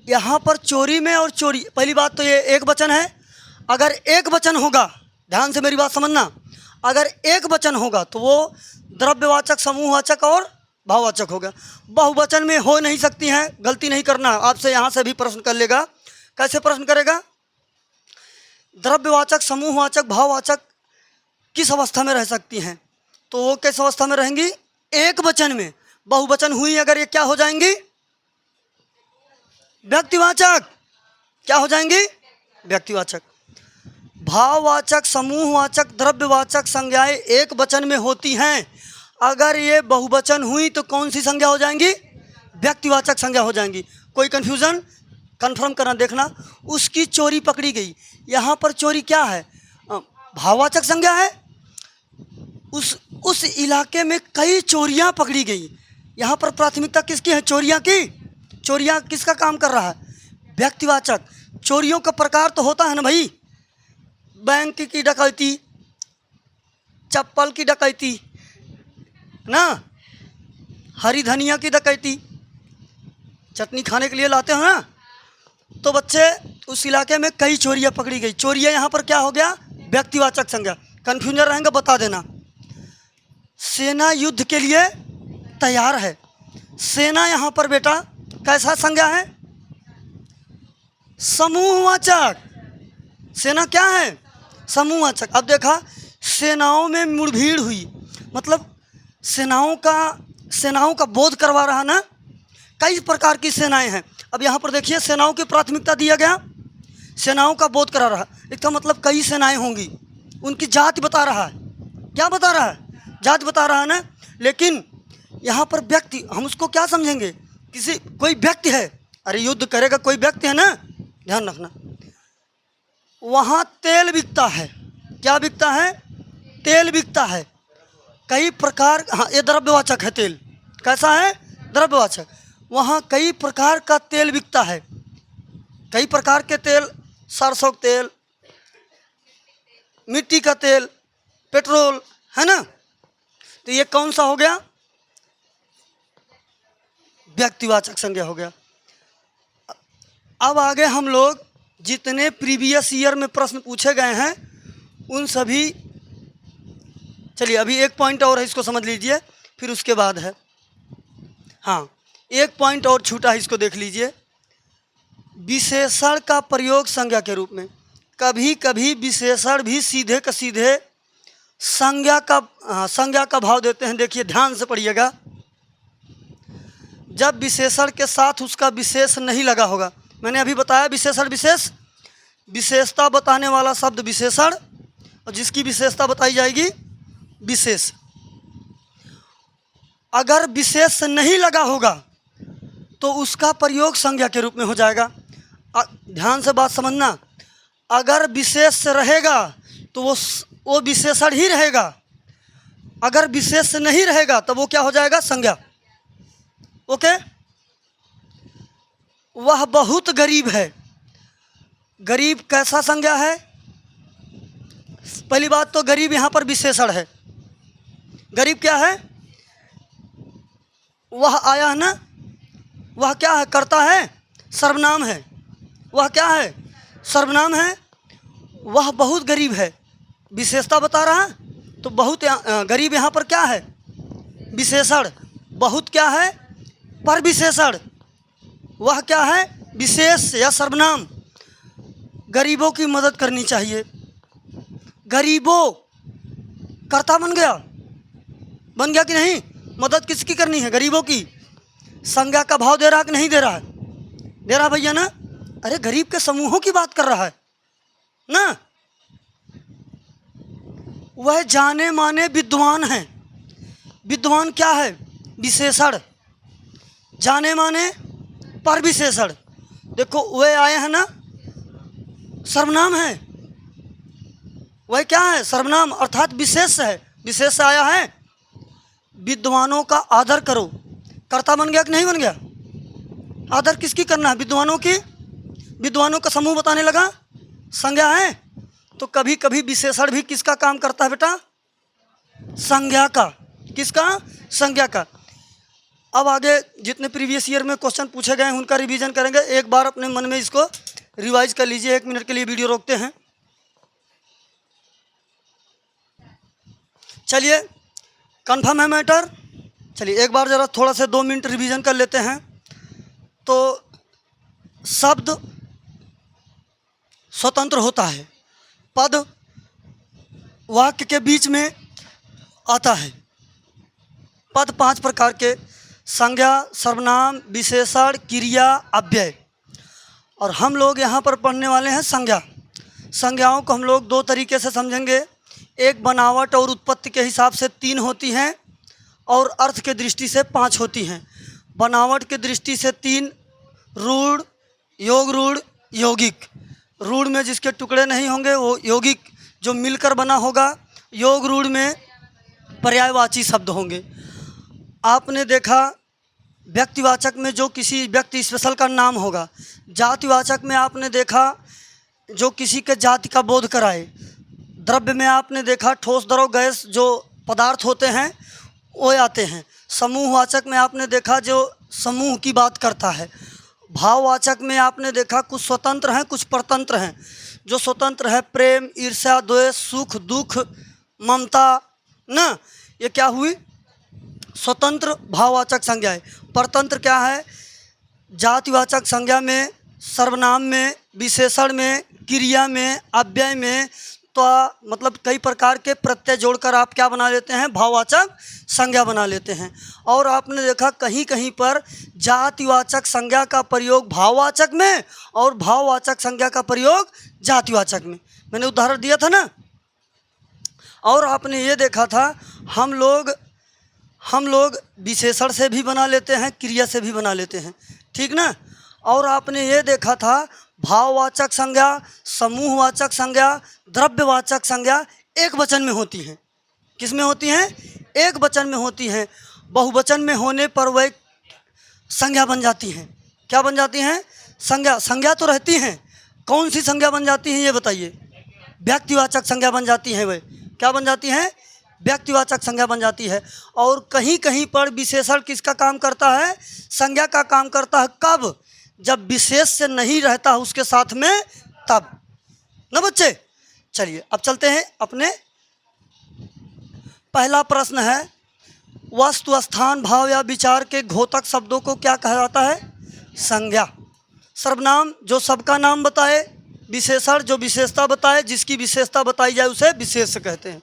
यहाँ पर चोरी में और चोरी, पहली बात तो ये एक वचन है। अगर एक वचन होगा, ध्यान से मेरी बात समझना, अगर एक वचन होगा तो वो द्रव्यवाचक, समूहवाचक और भाववाचक होगा। बहुवचन में हो नहीं सकती हैं, गलती नहीं करना। आपसे यहाँ से भी प्रश्न कर लेगा। कैसे प्रश्न करेगा? द्रव्यवाचक, समूहवाचक, भाववाचक किस अवस्था में रह सकती हैं? तो वो किस अवस्था में रहेंगी? एक वचन में। बहुवचन हुई अगर, ये क्या हो जाएंगी? व्यक्तिवाचक। क्या हो जाएंगी? व्यक्तिवाचक। भाववाचक, समूहवाचक, द्रव्यवाचक संज्ञाएं एक वचन में होती हैं। अगर ये बहुवचन हुई तो कौन सी संज्ञा हो जाएंगी? व्यक्तिवाचक संज्ञा हो जाएंगी। कोई कन्फ्यूजन? कन्फर्म करना, देखना। उसकी चोरी पकड़ी गई, यहाँ पर चोरी क्या है? भाववाचक संज्ञा है। उस इलाके में कई चोरियां पकड़ी गई, यहाँ पर प्राथमिकता किसकी है? चोरियां की। चोरियां किसका काम कर रहा है? व्यक्तिवाचक। चोरियों का प्रकार तो होता है ना भाई, बैंक की डकैती, चप्पल की डकैती ना, हरी धनिया की डकैती, चटनी खाने के लिए लाते हो ना। तो बच्चे उस इलाके में कई चोरियां पकड़ी गई। चोरियां यहाँ पर क्या हो गया, व्यक्तिवाचक संज्ञा, कन्फ्यूजन रहेंगे बता देना। सेना युद्ध के लिए तैयार है। सेना यहाँ पर बेटा कैसा संज्ञा है, समूहवाचक। सेना क्या है, समूहवाचक। अब देखा सेनाओं में मुठभेड़ हुई, मतलब सेनाओं का बोध करवा रहा ना। कई प्रकार की सेनाएं हैं। अब यहाँ पर देखिए सेनाओं की प्राथमिकता दिया गया, सेनाओं का बोध करा रहा। इसका मतलब कई सेनाएं होंगी, उनकी जाति बता रहा है। क्या बता रहा है, जाति बता रहा है ना। लेकिन यहाँ पर व्यक्ति, हम उसको क्या समझेंगे, कोई व्यक्ति है। अरे युद्ध करेगा कोई व्यक्ति है ना, ध्यान रखना। वहाँ तेल बिकता है। क्या बिकता है, तेल बिकता है। कई प्रकार, हाँ ये द्रव्यवाचक है तेल। कैसा है, द्रव्यवाचक। वहाँ कई प्रकार का तेल बिकता है, कई प्रकार के तेल, सरसों का तेल, मिट्टी का तेल, पेट्रोल, है ना। तो ये कौन सा हो गया, व्यक्तिवाचक संज्ञा हो गया। अब आगे हम लोग जितने प्रीवियस ईयर में प्रश्न पूछे गए हैं उन सभी, चलिए अभी एक पॉइंट और है, इसको समझ लीजिए, फिर उसके बाद है। हाँ एक पॉइंट और छूटा है, इसको देख लीजिए। विशेषण का प्रयोग संज्ञा के रूप में। कभी कभी विशेषण भी सीधे का सीधे संज्ञा का भाव देते हैं। देखिए ध्यान से पढ़िएगा। जब विशेषण के साथ उसका विशेष नहीं लगा होगा, मैंने अभी बताया विशेषण विशेष, विशेषता बताने वाला शब्द विशेषण, और जिसकी विशेषता बताई जाएगी विशेष। अगर विशेष नहीं लगा होगा तो उसका प्रयोग संज्ञा के रूप में हो जाएगा। ध्यान से बात समझना। अगर विशेष रहेगा तो वो विशेषण ही रहेगा, अगर विशेष नहीं रहेगा तो वो क्या हो जाएगा, संज्ञा। ओके। वह बहुत गरीब है। गरीब कैसा संज्ञा है, पहली बात तो गरीब यहाँ पर विशेषण है। गरीब क्या है, वह आया है ना, वह क्या है, करता है, सर्वनाम है। वह क्या है, सर्वनाम है। वह बहुत गरीब है, विशेषता बता रहा है। तो बहुत गरीब यहाँ पर क्या है, विशेषण। बहुत क्या है, पर विशेषण। वह क्या है, विशेष या सर्वनाम। गरीबों की मदद करनी चाहिए। गरीबों कर्ता बन गया कि नहीं, मदद किसकी करनी है, गरीबों की। संज्ञा का भाव दे रहा कि नहीं दे रहा है, दे रहा भैया ना। अरे गरीब के समूहों की बात कर रहा है ना। वह जाने माने विद्वान है। विद्वान क्या है, विशेषण। जाने माने पर विशेषण। देखो वह आए हैं ना, सर्वनाम है। वह क्या है, सर्वनाम अर्थात विशेष है, विशेष से आया है। विद्वानों का आदर करो, कर्ता बन गया कि नहीं बन गया। आदर किसकी करना है, विद्वानों की। विद्वानों का समूह बताने लगा, संज्ञा है। तो कभी कभी विशेषण भी किसका काम करता है बेटा, संज्ञा का। किसका, संज्ञा का। अब आगे जितने प्रीवियस ईयर में क्वेश्चन पूछे गए हैं उनका रिवीजन करेंगे। एक बार अपने मन में इसको रिवाइज कर लीजिए। 1 मिनट के लिए वीडियो रोकते हैं। चलिए कन्फर्म है मैटर। चलिए एक बार ज़रा थोड़ा सा 2 मिनट रिवीजन कर लेते हैं। तो शब्द स्वतंत्र होता है, पद वाक्य के बीच में आता है। पद 5 प्रकार के, संज्ञा, सर्वनाम, विशेषण, क्रिया, अव्यय। और हम लोग यहाँ पर पढ़ने वाले हैं संज्ञा। संज्ञाओं को हम लोग 2 तरीके से समझेंगे। एक बनावट और उत्पत्ति के हिसाब से 3 होती हैं और अर्थ के दृष्टि से 5 होती हैं। बनावट की दृष्टि से 3, रूढ़, योग रूढ़, यौगिक। रूढ़ में जिसके टुकड़े नहीं होंगे वो यौगिक, जो मिलकर बना होगा। योग रूढ़ में पर्यायवाची शब्द होंगे। आपने देखा व्यक्तिवाचक में जो किसी व्यक्ति स्पेशल का नाम होगा। जातिवाचक में आपने देखा जो किसी के जाति का बोध कराए। द्रव्य में आपने देखा ठोस द्रव गैस जो पदार्थ होते हैं वो आते हैं। समूहवाचक में आपने देखा जो समूह की बात करता है। भाववाचक में आपने देखा कुछ स्वतंत्र हैं कुछ परतंत्र हैं। जो स्वतंत्र है प्रेम, ईर्ष्या, द्वेष, सुख, दुख, ममता ना, ये क्या हुई? स्वतंत्र भाववाचक संज्ञा है। परतंत्र क्या है? जातिवाचक संज्ञा में, सर्वनाम में, विशेषण में, क्रिया में, अव्यय में, तो मतलब कई प्रकार के प्रत्यय जोड़कर आप क्या बना लेते हैं? भाववाचक संज्ञा बना लेते हैं। और आपने देखा कहीं कहीं पर जातिवाचक संज्ञा का प्रयोग भाववाचक में और भाववाचक संज्ञा का प्रयोग जातिवाचक में। मैंने उदाहरण दिया था ना। और आपने ये देखा था हम लोग विशेषण से भी बना लेते हैं, क्रिया से भी बना लेते हैं, ठीक ना। और आपने ये देखा था भाववाचक संज्ञा, समूहवाचक संज्ञा, द्रव्यवाचक संज्ञा एक वचन में होती हैं। किस में होती हैं? एक वचन में होती हैं। बहुवचन में होने पर वह संज्ञा बन जाती हैं। क्या बन जाती हैं? संज्ञा तो रहती हैं। कौन सी संज्ञा बन जाती हैं ये बताइए? व्यक्तिवाचक संज्ञा बन जाती हैं। वह क्या बन जाती हैं? व्यक्तिवाचक संज्ञा बन जाती है। और कहीं कहीं पर विशेषण किसका काम करता है? संज्ञा का काम करता है। कब? जब विशेष से नहीं रहता उसके साथ में, तब ना बच्चे। चलिए अब चलते हैं अपने पहला प्रश्न है, वस्तु, स्थान, भाव या विचार के घोतक शब्दों को क्या कहा जाता है? संज्ञा। सर्वनाम जो सबका नाम बताए, विशेषण जो विशेषता बताए, जिसकी विशेषता बताई जाए उसे विशेष कहते हैं।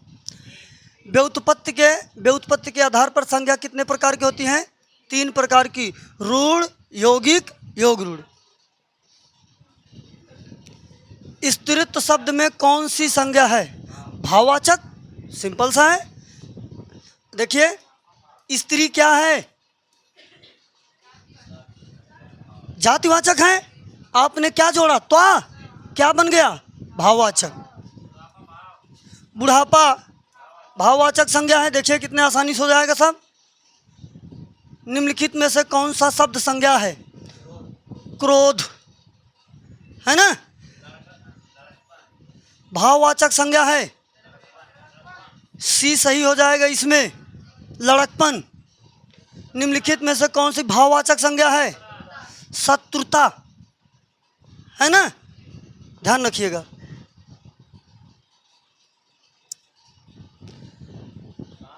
व्युत्पत्ति के आधार पर संज्ञा कितने प्रकार की होती हैं? 3 प्रकार की, रूढ़, यौगिक, योग रूढ़। स्त्रीत्व शब्द में कौन सी संज्ञा है? भाववाचक। सिंपल सा है। देखिए स्त्री क्या है? जातिवाचक है। आपने क्या जोड़ा? त्वा, क्या बन गया? भाववाचक। बुढ़ापा भाववाचक संज्ञा है। देखिए कितने आसानी से हो जाएगा सब। निम्नलिखित में से कौन सा शब्द संज्ञा है? क्रोध है ना, भाववाचक संज्ञा है। सी सही हो जाएगा इसमें। लड़कपन। निम्नलिखित में से कौन सी भाववाचक संज्ञा है? शत्रुता है ना, ध्यान रखिएगा।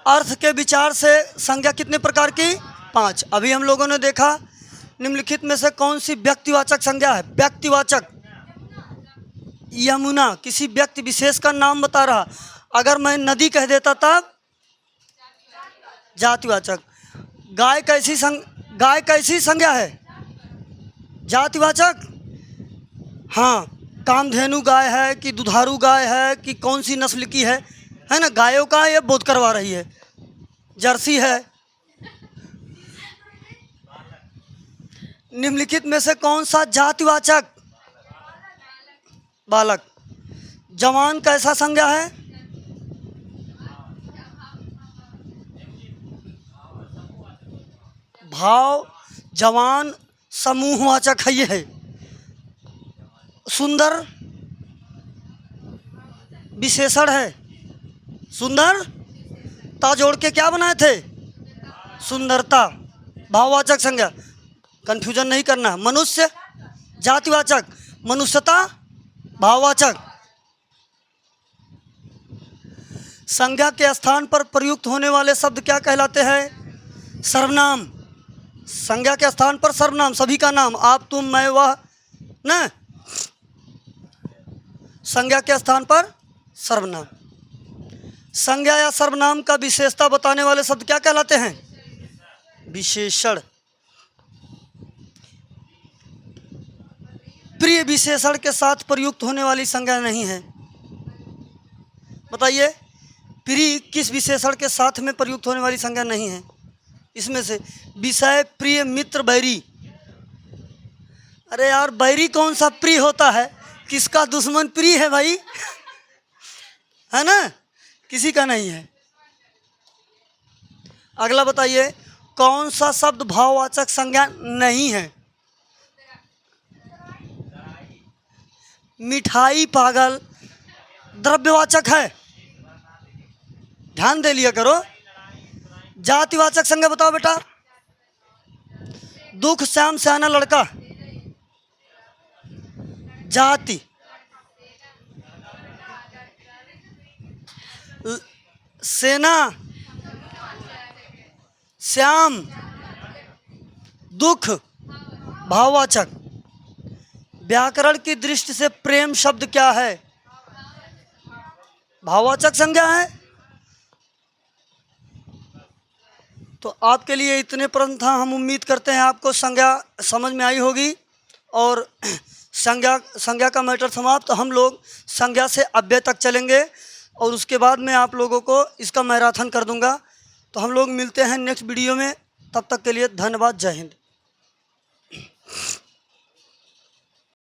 अर्थ के विचार से संज्ञा कितने प्रकार की? 5। अभी हम लोगों ने देखा निम्नलिखित में से कौन सी व्यक्तिवाचक संज्ञा है? व्यक्तिवाचक। यमुना किसी व्यक्ति विशेष का नाम बता रहा। अगर मैं नदी कह देता तब जातिवाचक। गाय कैसी संज्ञा है? जातिवाचक। हाँ, कामधेनु गाय है कि दुधारू गाय है कि कौन सी नस्ल की है ना, गायों का ये बोध करवा रही है। जर्सी है। निम्नलिखित में से कौन सा जातिवाचक? बालक। जवान कैसा संज्ञा है? भाव। जवान समूहवाचक है। ये है। सुंदर विशेषण है। सुंदर ता जोड़ के क्या बनाए थे? सुंदरता। भाववाचक संज्ञा, कंफ्यूजन नहीं करना। मनुष्य जातिवाचक, मनुष्यता भाववाचक। संज्ञा के स्थान पर प्रयुक्त होने वाले शब्द क्या कहलाते हैं? सर्वनाम। संज्ञा के स्थान पर सर्वनाम, सभी का नाम, आप, तुम, मैं, वह ना। संज्ञा के स्थान पर सर्वनाम। संज्ञा या सर्वनाम का विशेषता बताने वाले शब्द क्या कहलाते हैं? विशेषण। प्रिय विशेषण के साथ प्रयुक्त होने वाली संज्ञा नहीं है। बताइए, प्रिय किस विशेषण के साथ में प्रयुक्त होने वाली संज्ञा नहीं है? इसमें से विषय, प्रिय, मित्र, बैरी। अरे यार, बैरी कौन सा प्रिय होता है? किसका दुश्मन प्रिय है भाई? है ना, किसी का नहीं है। अगला बताइए, कौन सा शब्द भाववाचक संज्ञा नहीं है? मिठाई पागल द्रव्यवाचक है, ध्यान दे लिया करो। जातिवाचक संज्ञा बताओ बेटा। दुख श्याम सयाना लड़का, जाति। सेना, श्याम, दुख, भाववाचक। व्याकरण की दृष्टि से प्रेम शब्द क्या है? भाववाचक संज्ञा है। तो आपके लिए इतने प्रश्न था। हम उम्मीद करते हैं आपको संज्ञा समझ में आई होगी और संज्ञा का मैटर समाप्त। तो हम लोग संज्ञा से अव्यय तक चलेंगे और उसके बाद मैं आप लोगों को इसका मैराथन कर दूंगा। तो हम लोग मिलते हैं नेक्स्ट वीडियो में। तब तक के लिए धन्यवाद। जय हिंद।